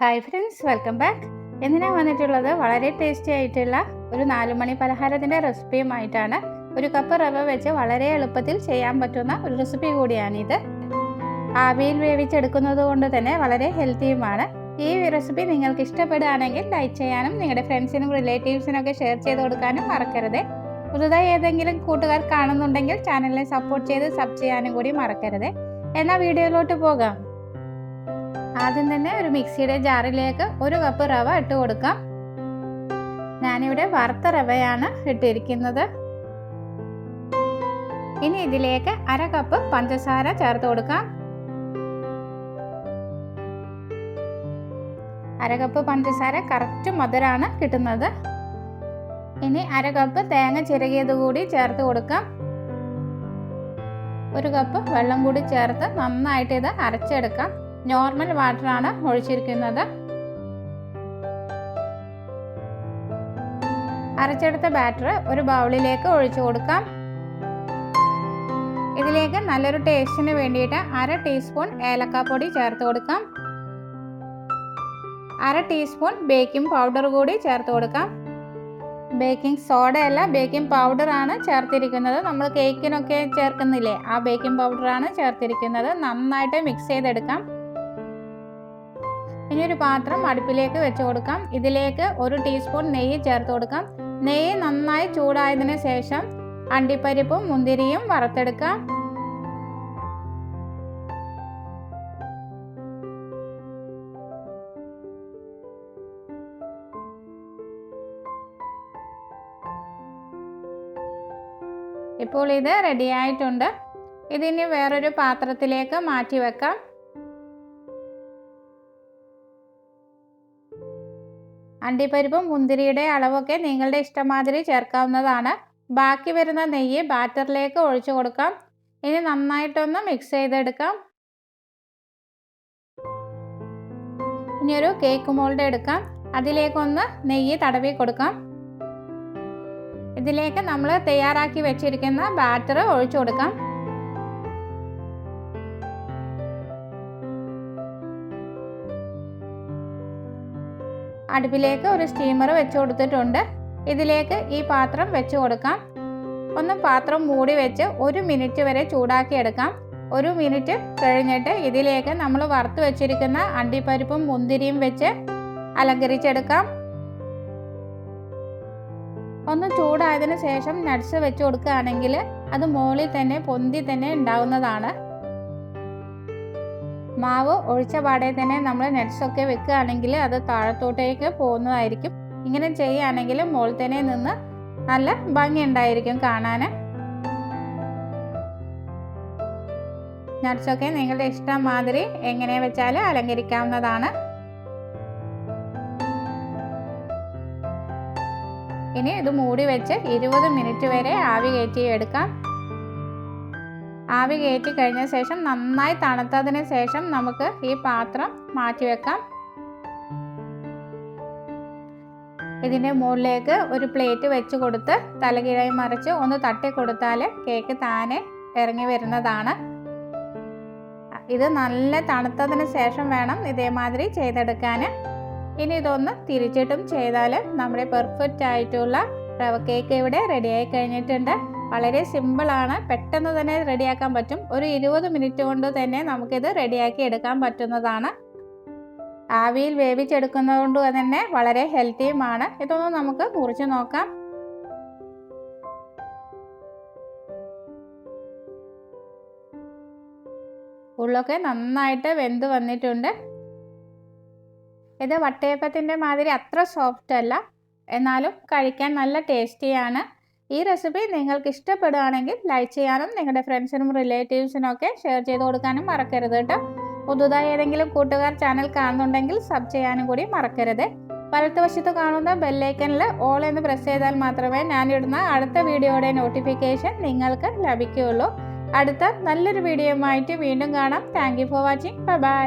Hi friends, welcome back. ഇന്ന് വന്നിട്ടുള്ളത് വളരെ ടേസ്റ്റി ആയിട്ടുള്ള ഒരു 4 മണി പലഹാരത്തിൻ്റെ റെസിപ്പിയുമായിട്ടാണ്. ഒരു കപ്പ് റവ വെച്ച് വളരെ എളുപ്പത്തിൽ ചെയ്യാൻ പറ്റുന്ന ഒരു റെസിപ്പി കൂടിയാണിത്. ആവിയിൽ വേവിച്ചെടുക്കുന്നത് കൊണ്ട് തന്നെ വളരെ ഹെൽത്തിയുമാണ്. ഈ റെസിപ്പി നിങ്ങൾക്ക് ഇഷ്ടപ്പെടുകയാണെങ്കിൽ ലൈക്ക് ചെയ്യാനും നിങ്ങളുടെ ഫ്രണ്ട്സിനും റിലേറ്റീവ്സിനൊക്കെ ഷെയർ ചെയ്ത് കൊടുക്കാനും മറക്കരുത്. പുതുതായി ഏതെങ്കിലും കൂട്ടുകാർ കാണുന്നുണ്ടെങ്കിൽ ചാനലിനെ സപ്പോർട്ട് ചെയ്ത് സബ് ചെയ്യാനും കൂടി മറക്കരുത്. എന്നാൽ വീഡിയോയിലോട്ട് പോകാം. ആദ്യം തന്നെ ഒരു മിക്സിയുടെ ജാറിലേക്ക് 1 കപ്പ് റവ ഇട്ട് കൊടുക്കാം. ഞാനിവിടെ വറുത്ത റവയാണ് ഇട്ടിരിക്കുന്നത്. ഇനി ഇതിലേക്ക് 1/2 കപ്പ് പഞ്ചസാര ചേർത്ത് കൊടുക്കാം. 1/2 കപ്പ് പഞ്ചസാര കറക്റ്റ് മധുരമാണ് കിട്ടുന്നത്. ഇനി 1/2 കപ്പ് തേങ്ങ ചിരകിയത് കൂടി ചേർത്ത് കൊടുക്കാം. 1 കപ്പ് വെള്ളം കൂടി ചേർത്ത് നന്നായിട്ട് ഇത് അരച്ചെടുക്കാം. നോർമൽ വാട്ടറാണ് ഒഴിച്ചിരിക്കുന്നത്. അരച്ചെടുത്ത ബാറ്റർ ഒരു ബൗളിലേക്ക് ഒഴിച്ചു കൊടുക്കാം. ഇതിലേക്ക് നല്ലൊരു ടേസ്റ്റിന് വേണ്ടിയിട്ട് 1/2 ടീസ്പൂൺ ഏലക്കാപ്പൊടി ചേർത്ത് കൊടുക്കാം. 1/2 ടീസ്പൂൺ ബേക്കിംഗ് പൗഡർ കൂടി ചേർത്ത് കൊടുക്കാം. ബേക്കിംഗ് സോഡ അല്ല, ബേക്കിംഗ് പൗഡറാണ് ചേർത്തിരിക്കുന്നത്. നമ്മൾ കേക്കിനൊക്കെ ചേർക്കുന്നില്ലേ, ആ ബേക്കിംഗ് പൗഡറാണ് ചേർത്തിരിക്കുന്നത്. നന്നായിട്ട് മിക്സ് ചെയ്തെടുക്കാം. ഇനി ഒരു പാത്രം അടുപ്പിലേക്ക് വെച്ച് കൊടുക്കാം. ഇതിലേക്ക് 1 ടീസ്പൂൺ നെയ്യ് ചേർത്ത് കൊടുക്കാം. നെയ്യ് നന്നായി ചൂടായതിന് ശേഷം അണ്ടിപ്പരിപ്പും മുന്തിരിയും വറുത്തെടുക്കാം. ഇപ്പോൾ ഇത് റെഡി ആയിട്ടുണ്ട്. ഇതിനി വേറൊരു പാത്രത്തിലേക്ക് മാറ്റി വെക്കാം. അണ്ടിപ്പരിപ്പും മുന്തിരിയുടെ അളവൊക്കെ നിങ്ങളുടെ ഇഷ്ടമാതിരി ചേർക്കാവുന്നതാണ്. ബാക്കി വരുന്ന നെയ്യ് ബാറ്ററിലേക്ക് ഒഴിച്ചു കൊടുക്കാം. ഇനി നന്നായിട്ടൊന്ന് മിക്സ് ചെയ്തെടുക്കാം. ഇനി ഒരു കേക്ക് മോൾഡ് എടുക്കാം. അതിലേക്കൊന്ന് നെയ്യ് തടവി കൊടുക്കാം. ഇതിലേക്ക് നമ്മൾ തയ്യാറാക്കി വെച്ചിരിക്കുന്ന ബാറ്റർ ഒഴിച്ചു കൊടുക്കാം. അടുപ്പിലേക്ക് ഒരു സ്റ്റീമർ വെച്ച് കൊടുത്തിട്ടുണ്ട്. ഇതിലേക്ക് ഈ പാത്രം വെച്ച് കൊടുക്കാം. ഒന്ന് പാത്രം മൂടി വെച്ച് 1 മിനിറ്റ് വരെ ചൂടാക്കി എടുക്കാം. 1 മിനിറ്റ് കഴിഞ്ഞിട്ട് ഇതിലേക്ക് നമ്മൾ വറുത്ത് വെച്ചിരിക്കുന്ന അണ്ടിപ്പരിപ്പും മുന്തിരിയും വെച്ച് അലങ്കരിച്ചെടുക്കാം. ഒന്ന് ചൂടായതിന് ശേഷം നട്ട്സ് വെച്ച് കൊടുക്കുകയാണെങ്കിൽ അത് മുകളിൽ തന്നെ പൊന്തി തന്നെ ഉണ്ടാവുന്നതാണ്. മാവ് ഒഴിച്ച പാടെ തന്നെ നമ്മൾ നട്ട്സൊക്കെ വെക്കുകയാണെങ്കിൽ അത് താഴത്തോട്ടേക്ക് പോകുന്നതായിരിക്കും. ഇങ്ങനെ ചെയ്യുകയാണെങ്കിൽ മുകളിൽ തന്നെ നിന്ന് നല്ല ഭംഗി ഉണ്ടായിരിക്കും കാണാൻ. നട്ട്സൊക്കെ നിങ്ങളുടെ ഇഷ്ടം മാതിരി എങ്ങനെ വെച്ചാൽ അലങ്കരിക്കാവുന്നതാണ്. ഇനി ഇത് മൂടി വെച്ച് 20 മിനിറ്റ് വരെ ആവി കയറ്റി എടുക്കാം. ആവി കയറ്റി കഴിഞ്ഞ ശേഷം നന്നായി തണുത്തതിന് ശേഷം നമുക്ക് ഈ പാത്രം മാറ്റി വെക്കാം. ഇതിൻ്റെ മുകളിലേക്ക് ഒരു പ്ലേറ്റ് വെച്ച് കൊടുത്ത് തലകീഴായി മറിച്ച് ഒന്ന് തട്ടി കൊടുത്താൽ കേക്ക് താനെ ഇറങ്ങി വരുന്നതാണ്. ഇത് നല്ല തണുത്തതിന് ശേഷം വേണം ഇതേമാതിരി ചെയ്തെടുക്കാൻ. ഇനി ഇതൊന്ന് തിരിച്ചിട്ടും ചെയ്താൽ നമ്മുടെ പെർഫെക്റ്റ് ആയിട്ടുള്ള റവ കേക്ക് ഇവിടെ റെഡിയായി കഴിഞ്ഞിട്ടുണ്ട്. വളരെ സിമ്പിളാണ്, പെട്ടെന്ന് തന്നെ റെഡിയാക്കാൻ പറ്റും. ഒരു 20 മിനിറ്റ് കൊണ്ട് തന്നെ നമുക്കിത് റെഡിയാക്കി എടുക്കാൻ പറ്റുന്നതാണ്. ആവിയിൽ വേവിച്ചെടുക്കുന്നത് കൊണ്ട് തന്നെ വളരെ ഹെൽത്തിയുമാണ്. ഇതൊന്ന് നമുക്ക് മുറിച്ച് നോക്കാം. ഉള്ളൊക്കെ നന്നായിട്ട് വെന്ത് വന്നിട്ടുണ്ട്. ഇത് വട്ടയപ്പത്തിൻ്റെ മാതിരി അത്ര സോഫ്റ്റ് അല്ല, എന്നാലും കഴിക്കാൻ നല്ല ടേസ്റ്റിയാണ്. ഈ റെസിപ്പി നിങ്ങൾക്ക് ഇഷ്ടപ്പെടുകയാണെങ്കിൽ ലൈക്ക് ചെയ്യാനും നിങ്ങളുടെ ഫ്രണ്ട്സിനും റിലേറ്റീവ്സിനും ഒക്കെ ഷെയർ ചെയ്ത് കൊടുക്കാനും മറക്കരുത് കേട്ടോ. പുതുതായി ഏതെങ്കിലും കൂട്ടുകാർ ചാനൽ കാണുന്നുണ്ടെങ്കിൽ സബ് ചെയ്യാനും കൂടി മറക്കരുത്. വലത്തുവശത്ത് കാണുന്ന ബെല്ലൈക്കനിൽ ഓൾ എന്ന് പ്രസ് ചെയ്താൽ മാത്രമേ ഞാനിടുന്ന അടുത്ത വീഡിയോയുടെ നോട്ടിഫിക്കേഷൻ നിങ്ങൾക്ക് ലഭിക്കുകയുള്ളൂ. അടുത്ത നല്ലൊരു വീഡിയോയുമായിട്ട് വീണ്ടും കാണാം. Thank you for watching. By.